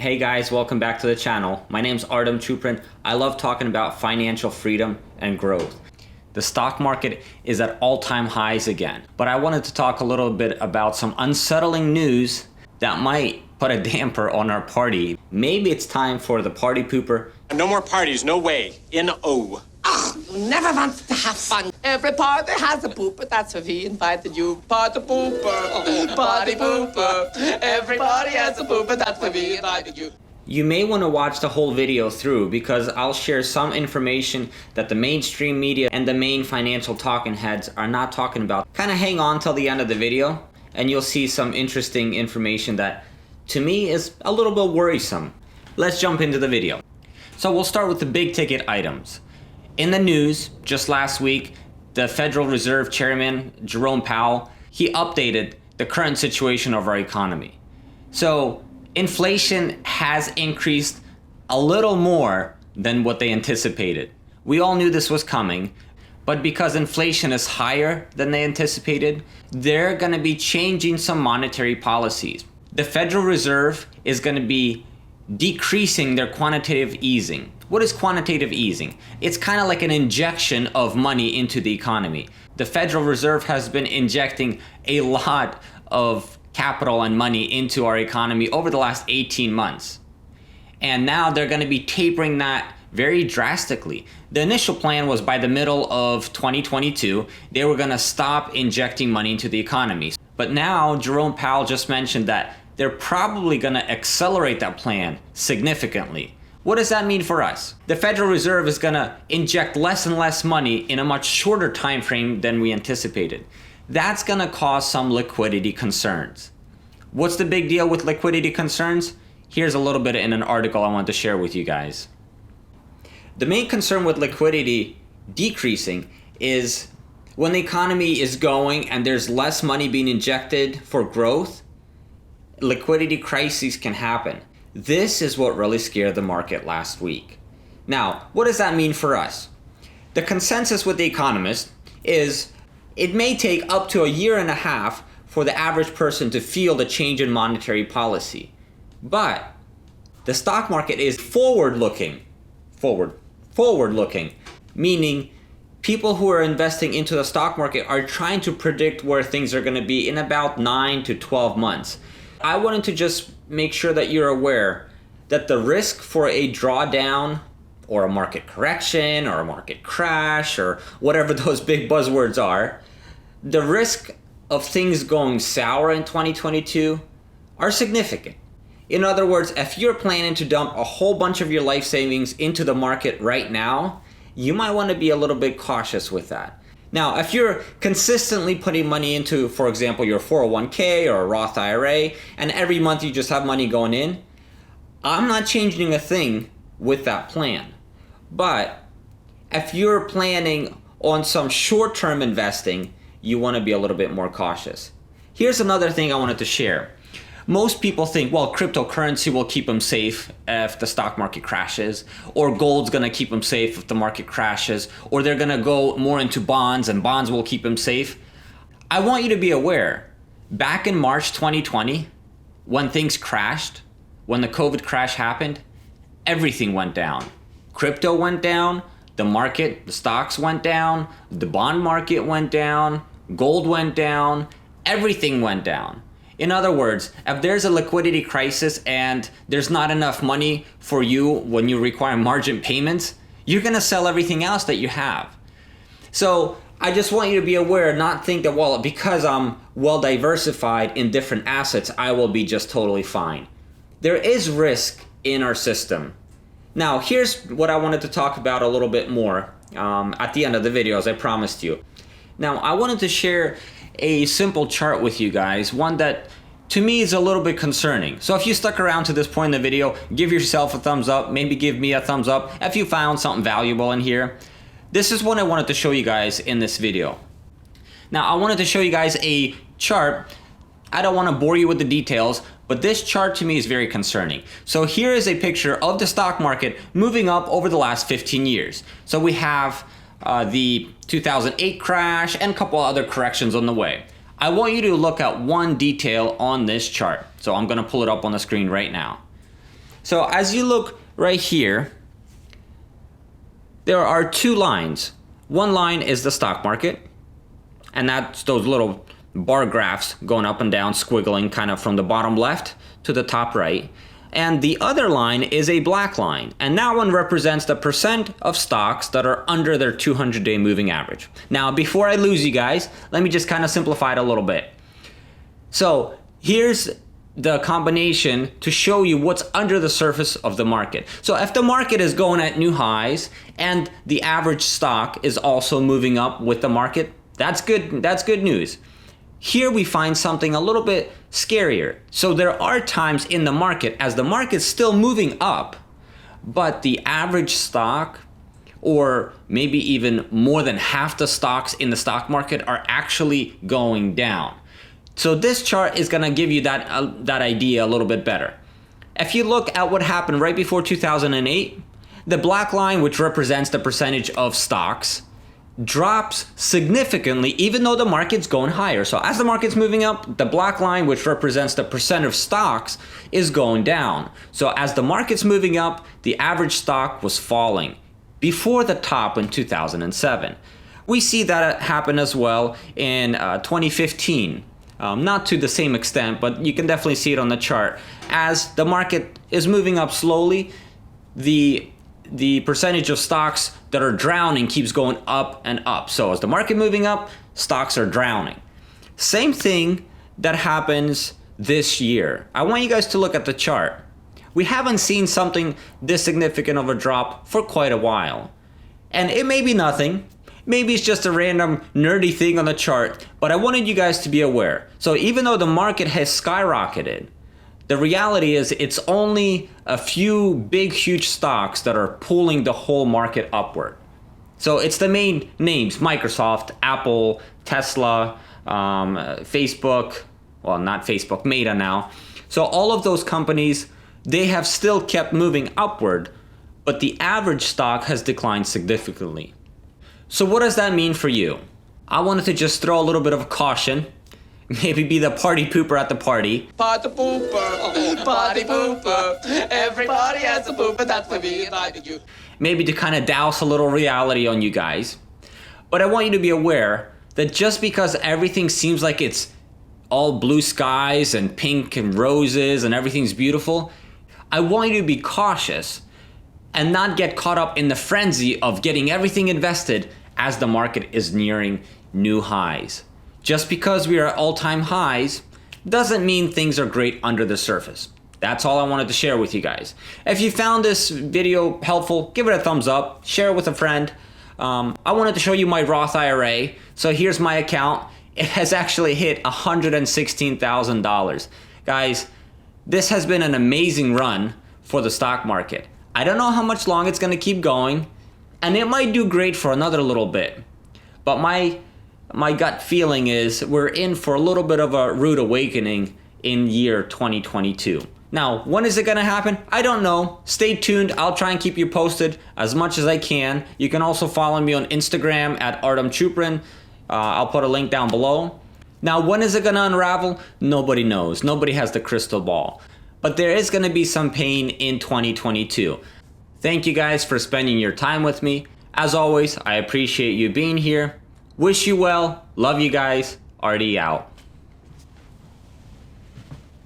Hey guys, welcome back to the channel. My name's Artem Chuprin. I love talking about financial freedom and growth. The stock market is at all-time highs again, but I wanted to talk a little bit about some unsettling news that might put a damper on our party. Maybe it's time for the party pooper. No more parties, no way. N-O. You never want to have fun. Every party has a pooper, that's why we invited you. Party pooper, party pooper. Everybody has a pooper, that's why we invited you. You may want to watch the whole video through because I'll share some information that the mainstream media and the main financial talking heads are not talking about. Kind of hang on till the end of the video and you'll see some interesting information that to me is a little bit worrisome. Let's jump into the video. So we'll start with the big ticket items. In the news, just last week, the Federal Reserve Chairman, Jerome Powell, he updated the current situation of our economy. So inflation has increased a little more than what they anticipated. We all knew this was coming, but because inflation is higher than they anticipated, they're going to be changing some monetary policies. The Federal Reserve is going to be decreasing their quantitative easing. What is quantitative easing? It's kind of like an injection of money into the economy. The Federal Reserve has been injecting a lot of capital and money into our economy over the last 18 months. And now they're going to be tapering that very drastically. The initial plan was by the middle of 2022, they were going to stop injecting money into the economy. But now Jerome Powell just mentioned that they're probably going to accelerate that plan significantly. What does that mean for us? The Federal Reserve is going to inject less and less money in a much shorter time frame than we anticipated. That's going to cause some liquidity concerns. What's the big deal with liquidity concerns? Here's a little bit in an article I want to share with you guys. The main concern with liquidity decreasing is when the economy is going and there's less money being injected for growth, liquidity crises can happen. This is what really scared the market last week. Now, what does that mean for us? The consensus with the economists is it may take up to a year and a half for the average person to feel the change in monetary policy. But the stock market is forward-looking, meaning people who are investing into the stock market are trying to predict where things are going to be in about 9 to 12 months. I wanted to just make sure that you're aware that the risk for a drawdown or a market correction or a market crash or whatever those big buzzwords are, the risk of things going sour in 2022 are significant. In other words, if you're planning to dump a whole bunch of your life savings into the market right now, you might want to be a little bit cautious with that. Now, if you're consistently putting money into, for example, your 401k or a Roth IRA, and every month you just have money going in, I'm not changing a thing with that plan. But if you're planning on some short-term investing, you want to be a little bit more cautious. Here's another thing I wanted to share. Most people think, well, cryptocurrency will keep them safe if the stock market crashes, or gold's going to keep them safe if the market crashes, or they're going to go more into bonds and bonds will keep them safe. I want you to be aware, back in March 2020, when things crashed, when the COVID crash happened, everything went down. Crypto went down, the stocks went down, the bond market went down, gold went down, everything went down. In other words, if there's a liquidity crisis and there's not enough money for you when you require margin payments, you're going to sell everything else that you have. So I just want you to be aware, not think that, well, because I'm well diversified in different assets, I will be just totally fine. There is risk in our system. Now, here's what I wanted to talk about a little bit more at the end of the video, as I promised you. Now, I wanted to share a simple chart with you guys, one that to me is a little bit concerning. So if you stuck around to this point in the video, give yourself a thumbs up, maybe give me a thumbs up if you found something valuable in here. This is what I wanted to show you guys in this video. Now, I wanted to show you guys a chart. I don't want to bore you with the details, but this chart to me is very concerning. So here is a picture of the stock market moving up over the last 15 years. So we have the 2008 crash and a couple other corrections on the way. I want you to look at one detail on this chart. So I'm going to pull it up on the screen right now. So as you look right here, there are two lines. One line is the stock market, and that's those little bar graphs going up and down, squiggling kind of from the bottom left to the top right. And the other line is a black line, and that one represents the percent of stocks that are under their 200-day moving average. Now, before I lose you guys, let me just kind of simplify it a little bit. So here's the combination to show you what's under the surface of the market. So if the market is going at new highs and the average stock is also moving up with the market, that's good. That's good news. Here we find something a little bit scarier. So there are times in the market as the market's still moving up, but the average stock, or maybe even more than half the stocks in the stock market, are actually going down. So this chart is going to give you that idea a little bit better. If you look at what happened right before 2008, the black line, which represents the percentage of stocks, drops significantly even though the market's going higher. So as the market's moving up, the black line, which represents the percent of stocks, is going down. So as the market's moving up, the average stock was falling before the top in 2007. We see that happen as well in 2015. Not to the same extent, but you can definitely see it on the chart. As the market is moving up slowly, the percentage of stocks that are drowning keeps going up and up. So as the market moving up, stocks are drowning. Same thing that happens this year. I want you guys to look at the chart. We haven't seen something this significant of a drop for quite a while. And it may be nothing. Maybe it's just a random nerdy thing on the chart, but I wanted you guys to be aware. So even though the market has skyrocketed, the reality is it's only a few big, huge stocks that are pulling the whole market upward. So it's the main names: Microsoft, Apple, Tesla, Facebook, well, not Facebook, Meta now. So all of those companies, they have still kept moving upward, but the average stock has declined significantly. So what does that mean for you? I wanted to just throw a little bit of caution. Maybe be the party pooper at the party. Party pooper, party pooper. Everybody has a pooper, that's why we invited you. Maybe to kind of douse a little reality on you guys. But I want you to be aware that just because everything seems like it's all blue skies and pink and roses and everything's beautiful, I want you to be cautious and not get caught up in the frenzy of getting everything invested as the market is nearing new highs. Just because we are at all-time highs doesn't mean things are great under the surface. That's all I wanted to share with you guys. If you found this video helpful, give it a thumbs up, share it with a friend. I wanted to show you my Roth IRA. So here's my account. It has actually hit $116,000. Guys, this has been an amazing run for the stock market. I don't know how much long it's going to keep going, and it might do great for another little bit. But my gut feeling is we're in for a little bit of a rude awakening in year 2022. Now, when is it going to happen? I don't know. Stay tuned. I'll try and keep you posted as much as I can. You can also follow me on Instagram at Artem Chuprin. I'll put a link down below. Now, when is it going to unravel? Nobody knows. Nobody has the crystal ball. But there is going to be some pain in 2022. Thank you guys for spending your time with me. As always, I appreciate you being here. Wish you well. Love you guys. Artie out.